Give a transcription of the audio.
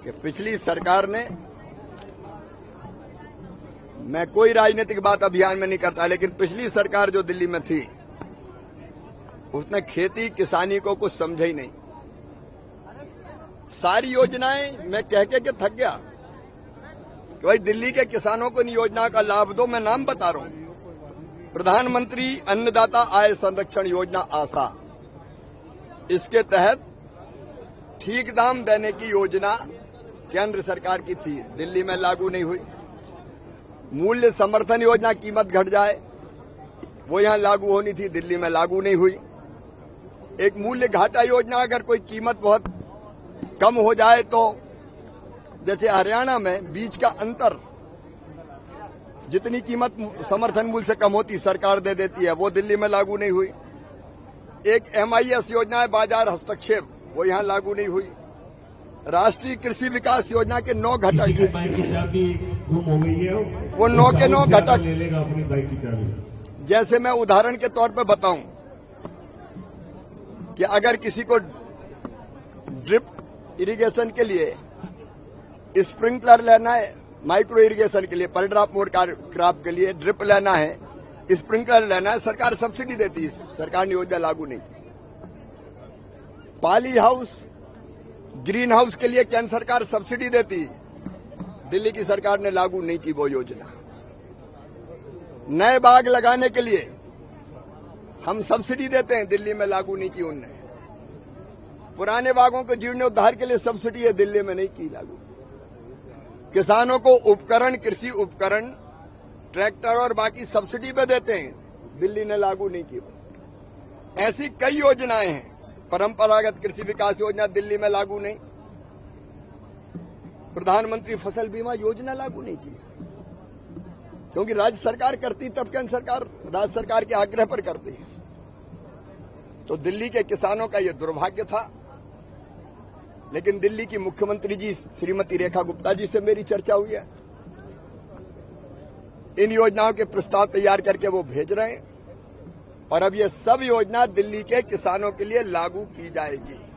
कि पिछली सरकार ने, मैं कोई राजनीतिक बात अभियान में नहीं करता, लेकिन पिछली सरकार जो दिल्ली में थी उसने खेती किसानी को कुछ समझा ही नहीं। सारी योजनाएं मैं कह के थक गया कि भाई दिल्ली के किसानों को इन योजना का लाभ दो। मैं नाम बता रहा हूं, प्रधानमंत्री अन्नदाता आय संरक्षण योजना आशा, इसके तहत ठीक दाम देने की योजना केंद्र सरकार की थी, दिल्ली में लागू नहीं हुई। मूल्य समर्थन योजना, कीमत घट जाए, वो यहां लागू होनी थी, दिल्ली में लागू नहीं हुई। एक मूल्य घाटा योजना, अगर कोई कीमत बहुत कम हो जाए तो जैसे हरियाणा में बीज का अंतर, जितनी कीमत समर्थन मूल्य से कम होती सरकार दे देती है, वो दिल्ली में लागू नहीं हुई। एक MIS योजना है, बाजार हस्तक्षेप, वो यहां लागू नहीं हुई। राष्ट्रीय कृषि विकास योजना के 9 घटक हैं, वो 9 के 9 घटक। जैसे मैं उदाहरण के तौर पर बताऊं कि अगर किसी को ड्रिप इरिगेशन के लिए स्प्रिंकलर लेना है, माइक्रो इरिगेशन के लिए, पर ड्रॉप मोर क्रॉप के लिए ड्रिप लेना है, स्प्रिंकलर लेना है, सरकार सब्सिडी देती है। सरकार ने योजना लागू नहीं की। पॉली हाउस, ग्रीन हाउस के लिए केंद्र सरकार सब्सिडी देती, दिल्ली की सरकार ने लागू नहीं की वो योजना। नए बाग लगाने के लिए हम सब्सिडी देते हैं, दिल्ली में लागू नहीं की उनने। पुराने बागों के जीर्णोद्धार के लिए सब्सिडी है, दिल्ली में नहीं की लागू। किसानों को उपकरण, कृषि उपकरण, ट्रैक्टर और बाकी सब्सिडी पे देते हैं, दिल्ली ने लागू नहीं की। ऐसी कई योजनाएं हैं। परंपरागत कृषि विकास योजना दिल्ली में लागू नहीं। प्रधानमंत्री फसल बीमा योजना लागू नहीं की, क्योंकि राज्य सरकार करती, तब केंद्र सरकार राज्य सरकार के आग्रह पर करती है। तो दिल्ली के किसानों का यह दुर्भाग्य था। लेकिन दिल्ली की मुख्यमंत्री जी श्रीमती रेखा गुप्ता जी से मेरी चर्चा हुई है, इन योजनाओं के प्रस्ताव तैयार करके वो भेज रहे हैं, और अब ये सब योजना दिल्ली के किसानों के लिए लागू की जाएगी।